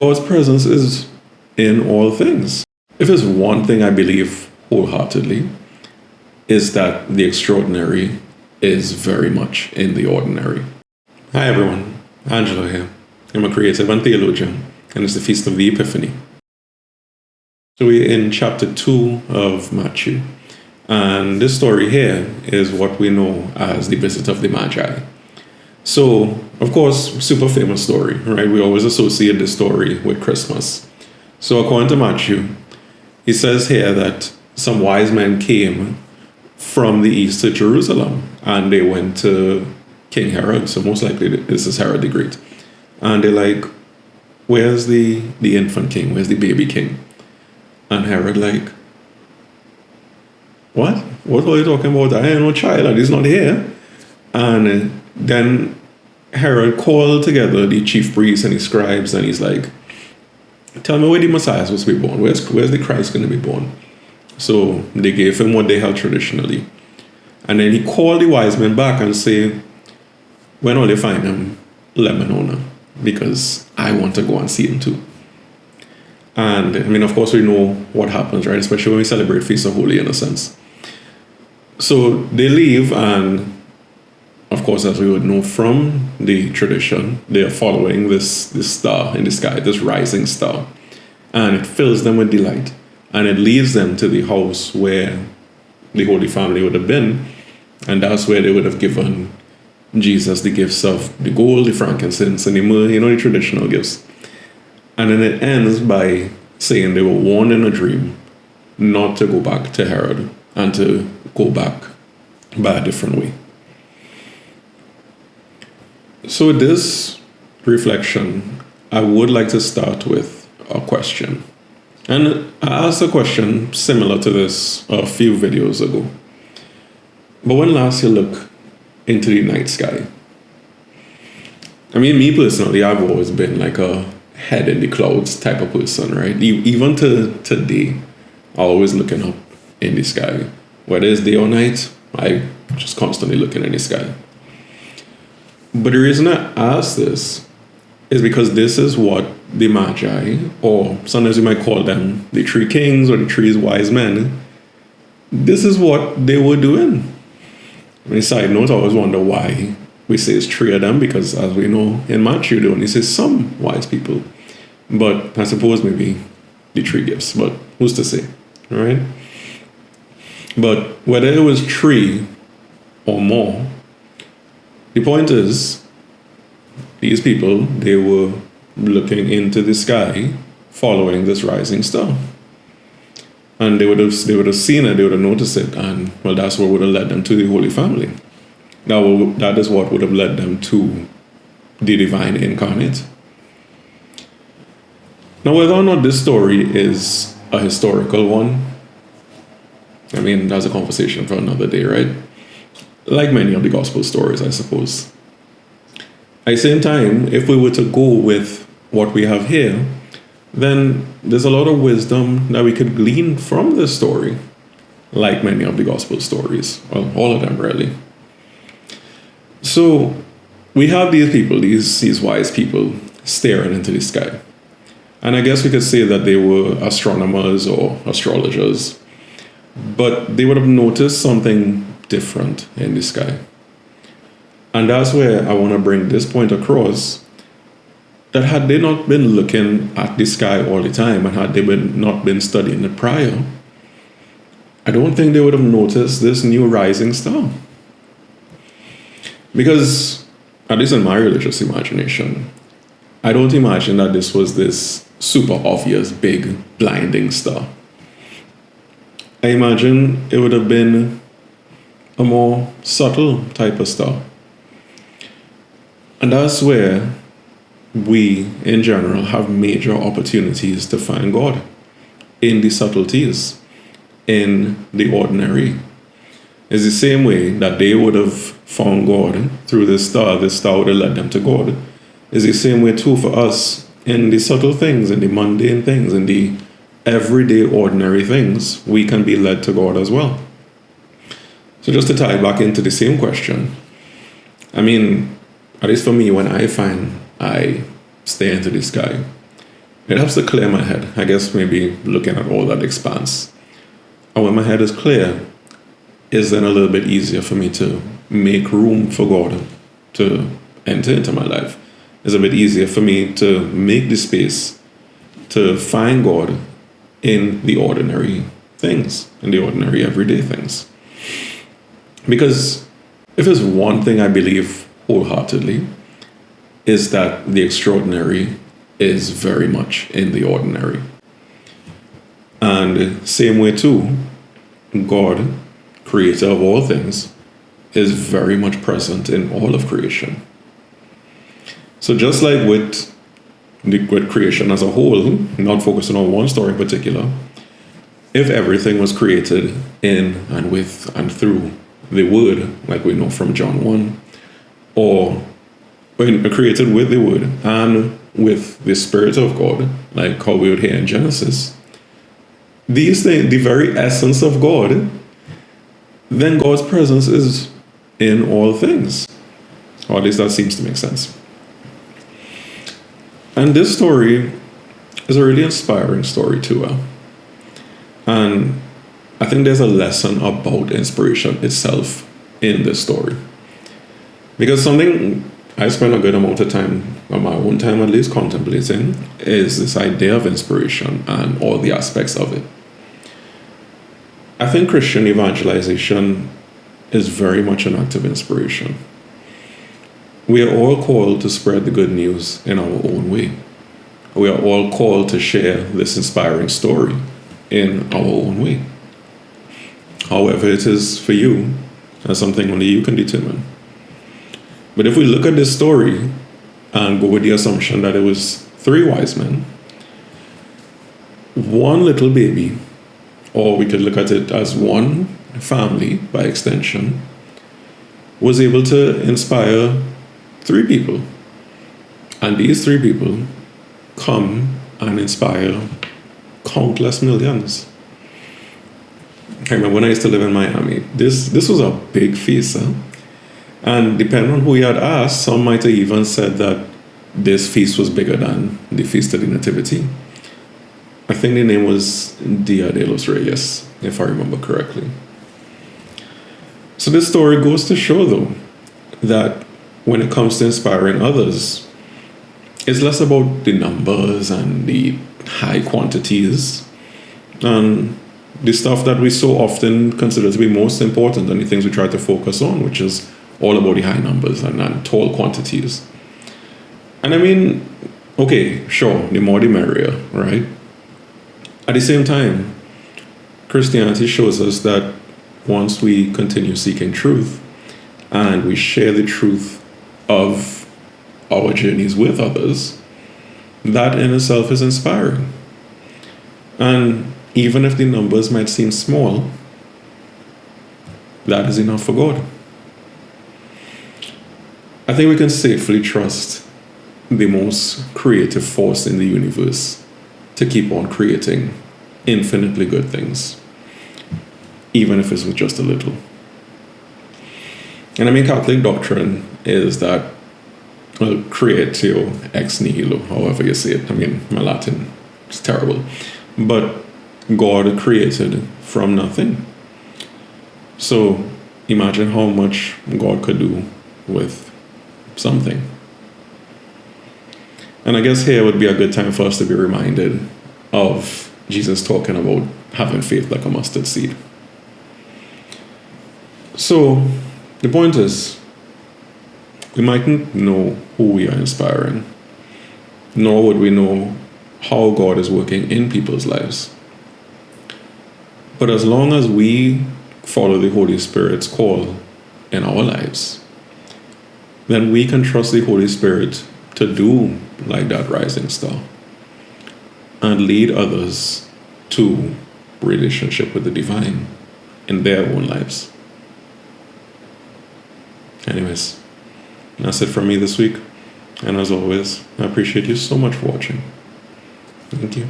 God's presence is in all things. If there's one thing I believe wholeheartedly, is that the extraordinary is very much in the ordinary. Hi everyone, Angelo here. I'm a creative and theologian, and it's the Feast of the Epiphany. So we're in chapter 2 of Matthew, and this story here is what we know as the visit of the Magi. So, of course, super famous story, right? We always associate this story with Christmas. So according to Matthew, he says here that some wise men came from the east to Jerusalem, and they went to King Herod. So most likely this is Herod the Great. And they're like, where's the infant king? Where's the baby king? And Herod like, what? What are you talking about? I ain't no child and he's not here. And then Herod called together the chief priests and the scribes, and he's like, tell me where the Messiah is supposed to be born. Where's the Christ going to be born? So they gave him what they held traditionally. And then he called the wise men back and say, when will they find him? Let me know now, because I want to go and see him too. And I mean, of course, we know what happens, right? Especially when we celebrate Feast of Holy Innocents. So they leave, and of course, as we would know from the tradition, they are following this star in the sky, this rising star. And it fills them with delight. And it leads them to the house where the Holy Family would have been. And that's where they would have given Jesus the gifts of the gold, the frankincense, and the myrrh, the traditional gifts. And then it ends by saying they were warned in a dream not to go back to Herod and to go back by a different way. So with this reflection, I would like to start with a question. And I asked a question similar to this a few videos ago. But when last you look into the night sky, I mean, me personally, I've always been like a head in the clouds type of person, right? Even to today, I'm always looking up in the sky. Whether it's day or night, I just constantly looking in the sky. But the reason I ask this is because this is what the Magi, or sometimes we might call them the three kings or the three wise men, this is what they were doing. I mean, side note, I always wonder why we say it's three of them, because as we know in Matthew, they only say some wise people. But I suppose maybe the three gifts, but who's to say, all right? But whether it was three or more, the point is, these people, they were looking into the sky, following this rising star. And they would have seen it, they would have noticed it, and well, that's what would have led them to the Holy Family. That is what would have led them to the divine incarnate. Now, whether or not this story is a historical one, I mean, that's a conversation for another day, right? Like many of the gospel stories, I suppose. At the same time, if we were to go with what we have here, then there's a lot of wisdom that we could glean from this story, like many of the gospel stories. Well, all of them, really. So we have these people, these wise people, staring into the sky. And I guess we could say that they were astronomers or astrologers, but they would have noticed something different in the sky. And that's where I want to bring this point across, that had they not been looking at the sky all the time, and had they not been studying it prior, I don't think they would have noticed this new rising star. Because, at least in my religious imagination, I don't imagine that this was this super obvious, big, blinding star. I imagine it would have been a more subtle type of star. And that's where we, in general, have major opportunities to find God, in the subtleties, in the ordinary. It's the same way that they would have found God through this star would have led them to God. It's the same way too for us, in the subtle things, in the mundane things, in the everyday ordinary things, we can be led to God as well. So just to tie back into the same question, I mean, at least for me, when I find I stare into the sky, it helps to clear my head. I guess maybe looking at all that expanse. And when my head is clear, it's then a little bit easier for me to make room for God to enter into my life. It's a bit easier for me to make the space to find God in the ordinary things, in the ordinary everyday things. Because if there's one thing I believe wholeheartedly, is that the extraordinary is very much in the ordinary. And same way too, God, creator of all things, is very much present in all of creation. So just like with creation as a whole, not focusing on one story in particular, if everything was created in and with and through the Word, like we know from John 1, or created with the Word and with the Spirit of God, like how we would hear in Genesis, these things, the very essence of God, then God's presence is in all things. Or at least that seems to make sense. And this story is a really inspiring story too. And I think there's a lesson about inspiration itself in this story. Because something I spend a good amount of time, or my own time at least, contemplating is this idea of inspiration and all the aspects of it. I think Christian evangelization is very much an act of inspiration. We are all called to spread the good news in our own way. We are all called to share this inspiring story in our own way. However it is for you, that's something only you can determine. But if we look at this story and go with the assumption that it was 3 wise men, one little baby, or we could look at it as one family by extension, was able to inspire 3 people. And these 3 people come and inspire countless millions. I remember when I used to live in Miami, this was a big feast. And depending on who you had asked, some might have even said that this feast was bigger than the Feast of the Nativity. I think the name was Dia de los Reyes, if I remember correctly. So this story goes to show, though, that when it comes to inspiring others, it's less about the numbers and the high quantities and the stuff that we so often consider to be most important and the things we try to focus on, which is all about the high numbers and tall quantities. And I mean, okay, sure, the more the merrier, right? At the same time, Christianity shows us that once we continue seeking truth and we share the truth of our journeys with others, that in itself is inspiring. And even if the numbers might seem small, that is enough for God. I think we can safely trust the most creative force in the universe to keep on creating infinitely good things, even if it's with just a little. And I mean, Catholic doctrine is that, well, creatio ex nihilo, however you say it. I mean, my Latin is terrible. But God created from nothing. So imagine how much God could do with something. And I guess here would be a good time for us to be reminded of Jesus talking about having faith like a mustard seed. So the point is, we mightn't know who we are inspiring, nor would we know how God is working in people's lives. But as long as we follow the Holy Spirit's call in our lives, then we can trust the Holy Spirit to do like that rising star and lead others to relationship with the divine in their own lives. Anyways, that's it from me this week. And as always, I appreciate you so much for watching. Thank you.